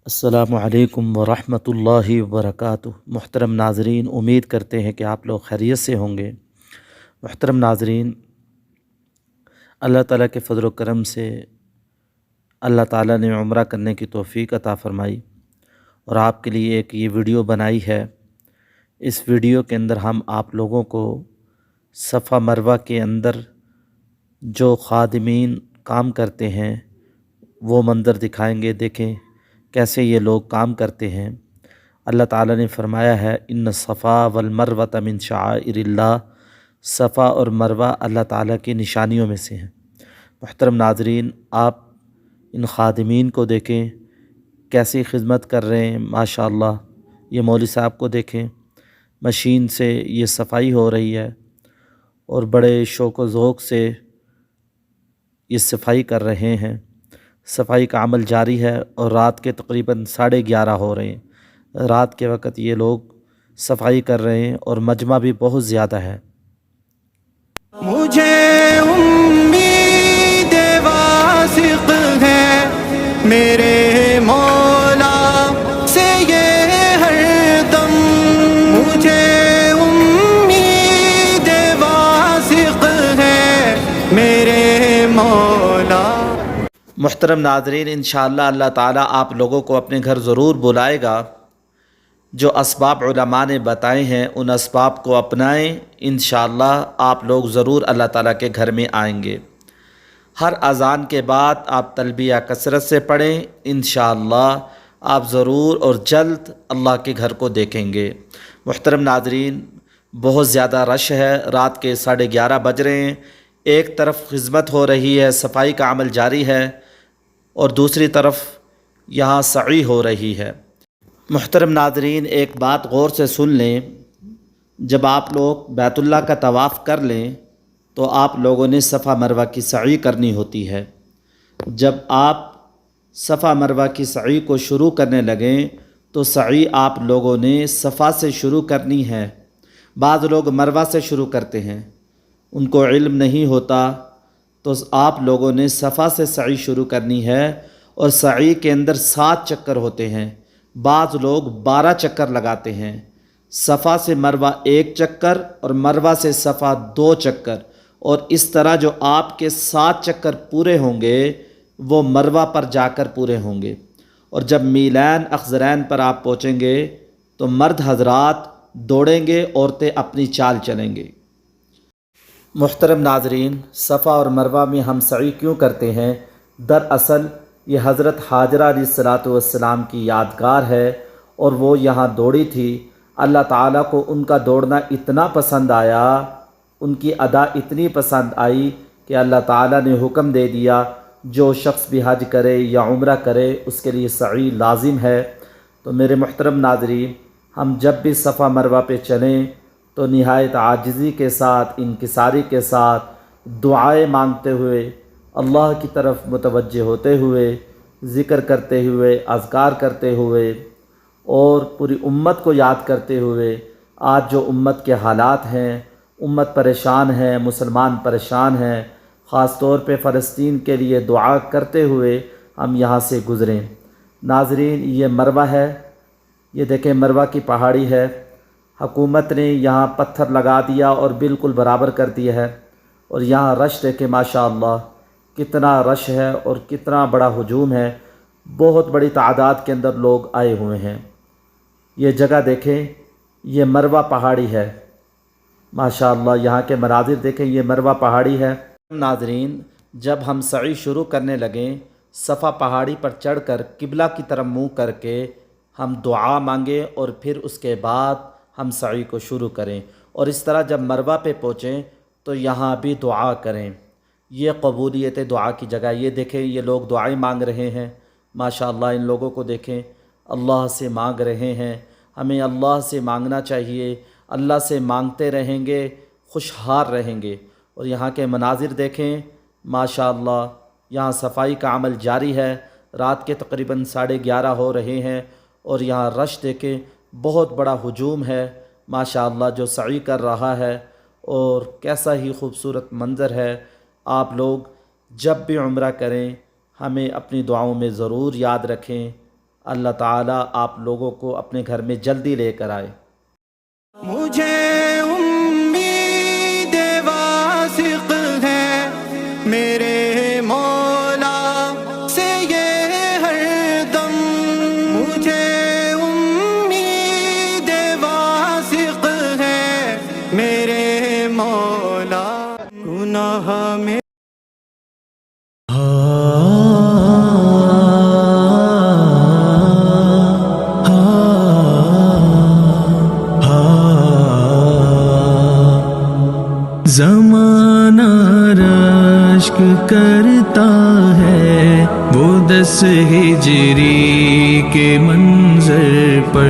अस्सलामुअलैकुम वरहमतुल्लाहि वबरकातुहू। मुहतरम नाज़रीन, उम्मीद करते हैं कि आप लोग खैरियत से होंगे। मुहतरम नाज़रीन, अल्लाह ताला के फ़ज़ल व करम से अल्लाह ताला ने उम्रा करने की तौफ़ीक अता फ़रमाई और आपके लिए एक ये वीडियो बनाई है। इस वीडियो के अंदर हम आप लोगों को सफ़ा मरवा के अंदर जो ख़ादिमीन काम करते हैं वो मंज़र दिखाएंगे। देखें कैसे ये लोग काम करते हैं। अल्लाह ताला ने फ़रमाया है, इन्न सफ़ा वल मरवत मिन शाइरिल्लाह। सफ़ा और मरवा अल्लाह ताला की निशानियों में से हैं। मुहतरम नाज़रीन, आप इन ख़ादिमीन को देखें कैसी खिदमत कर रहे हैं। माशाअल्लाह, ये मौलवी साहब को देखें, मशीन से ये सफाई हो रही है और बड़े शौक़ व ज़ौक़ से ये सफाई कर रहे हैं। सफाई का अमल जारी है और रात के तकरीबन 11:30 हो रहे हैं। रात के वक़्त ये लोग सफाई कर रहे हैं और मजमा भी बहुत ज़्यादा है। मुझे उम्मीद वासिक़ है मेरे मौला से ये हरदम। मुझे उम्मीद वासिक़ है मेरे मौला। मुहतरम नाज़रीन, इंशाअल्लाह अल्लाह ताला आप लोगों को अपने घर ज़रूर बुलाएगा। जो असबाब उलमा ने बताए हैं उन असबाब को अपनाएं। इंशाअल्लाह आप लोग ज़रूर अल्लाह ताला के घर में आएंगे। हर अज़ान के बाद आप तलबिया कसरत से पढ़ें। इंशाअल्लाह आप ज़रूर और जल्द अल्लाह के घर को देखेंगे। मुहतरम नाज़रीन, बहुत ज़्यादा रश है। रात के 11:30 बज रहे हैं। एक तरफ खिदमत हो रही है, सफाई का अमल जारी है और दूसरी तरफ यहाँ सई हो रही है। मुहतरम नाज़रीन, एक बात गौर से सुन लें। जब आप लोग बैतुल्लाह का तवाफ़ कर लें तो आप लोगों ने सफ़ा मरवा की सई करनी होती है। जब आप सफ़ा मरवा की सई को शुरू करने लगें तो सई आप लोगों ने सफ़ा से शुरू करनी है। बाज़ लोग मरवा से शुरू करते हैं, उनको इल्म नहीं होता, तो आप लोगों ने सफ़ा से सई शुरू करनी है। और सई के अंदर 7 चक्कर होते हैं। बाज़ लोग 12 चक्कर लगाते हैं। सफ़ा से मरवा 1 चक्कर और मरवा से सफ़ा 2 चक्कर, और इस तरह जो आपके 7 चक्कर पूरे होंगे वो मरवा पर जाकर पूरे होंगे। और जब मीलान अख्ज़रैन पर आप पहुँचेंगे तो मर्द हजरात दौड़ेंगे, औरतें अपनी चाल चलेंगे। मुहतरम नाज़रीन, सफ़ा और मरवा में हम सई क्यों करते हैं? दरअसल ये हज़रत हाजरा अलैहिस्सलातु वस्सलाम की यादगार है और वो यहाँ दौड़ी थी। अल्लाह ताला को उनका दौड़ना इतना पसंद आया, उनकी अदा इतनी पसंद आई कि अल्लाह ताला ने हुक्म दे दिया, जो शख्स भी हज करे या उम्रा करे उसके लिए सई लाजिम है। तो मेरे मुहतरम नाज़रीन, हम जब भी सफ़ा मरवा पे चलें तो निहायत आजिज़ी के साथ, इनकिसारी के साथ, दुआएं मांगते हुए, अल्लाह की तरफ मुतवज्जे होते हुए, ज़िक्र करते हुए, अज़कार करते हुए और पूरी उम्मत को याद करते हुए, आज जो उम्मत के हालात हैं, उम्मत परेशान है, मुसलमान परेशान हैं, ख़ास तौर पे फ़लस्तीन के लिए दुआ करते हुए हम यहाँ से गुज़रें। नाज़रीन, ये मरवा है, ये देखें मरवा की पहाड़ी है। हुकूमत ने यहाँ पत्थर लगा दिया और बिल्कुल बराबर कर दिया है। और यहाँ रश देखें, माशाअल्लाह कितना रश है और कितना बड़ा हुजूम है। बहुत बड़ी तादाद के अंदर लोग आए हुए हैं। ये जगह देखें, ये मरवा पहाड़ी है। माशाअल्लाह यहाँ के मनाजिर देखें, ये मरवा पहाड़ी है। नाज़रीन, जब हम सई शुरू करने लगें, सफ़ा पहाड़ी पर चढ़कर किबला की तरफ मुँह करके हम दुआ मांगें और फिर उसके बाद हम सई को शुरू करें। और इस तरह जब मरवा पे पहुँचें तो यहाँ भी दुआ करें। ये कबूलियत दुआ की जगह। ये देखें, ये लोग दुआएं मांग रहे हैं। माशाअल्लाह, इन लोगों को देखें, अल्लाह से मांग रहे हैं। हमें अल्लाह से मांगना चाहिए। अल्लाह से मांगते रहेंगे, खुशहाल रहेंगे। और यहाँ के मनाजिर देखें, माशाअल्लाह यहाँ सफाई का अमल जारी है। रात के तकरीबन 11:30 हो रहे हैं और यहाँ रश देखें, बहुत बड़ा हुजूम है माशाअल्लाह जो सई कर रहा है। और कैसा ही खूबसूरत मंज़र है। आप लोग जब भी उम्रा करें हमें अपनी दुआओं में ज़रूर याद रखें। اللہ تعالیٰ آپ لوگوں کو اپنے گھر میں جلدی لے کر آئے۔ مجھے امید واثق ہے میرے مولا سے یہ ہر دم، مجھے امید واثق ہے میرے مولا، گناہ میں زمانہ رشک کرتا ہے وہ 10 ہجری کے منظر پر۔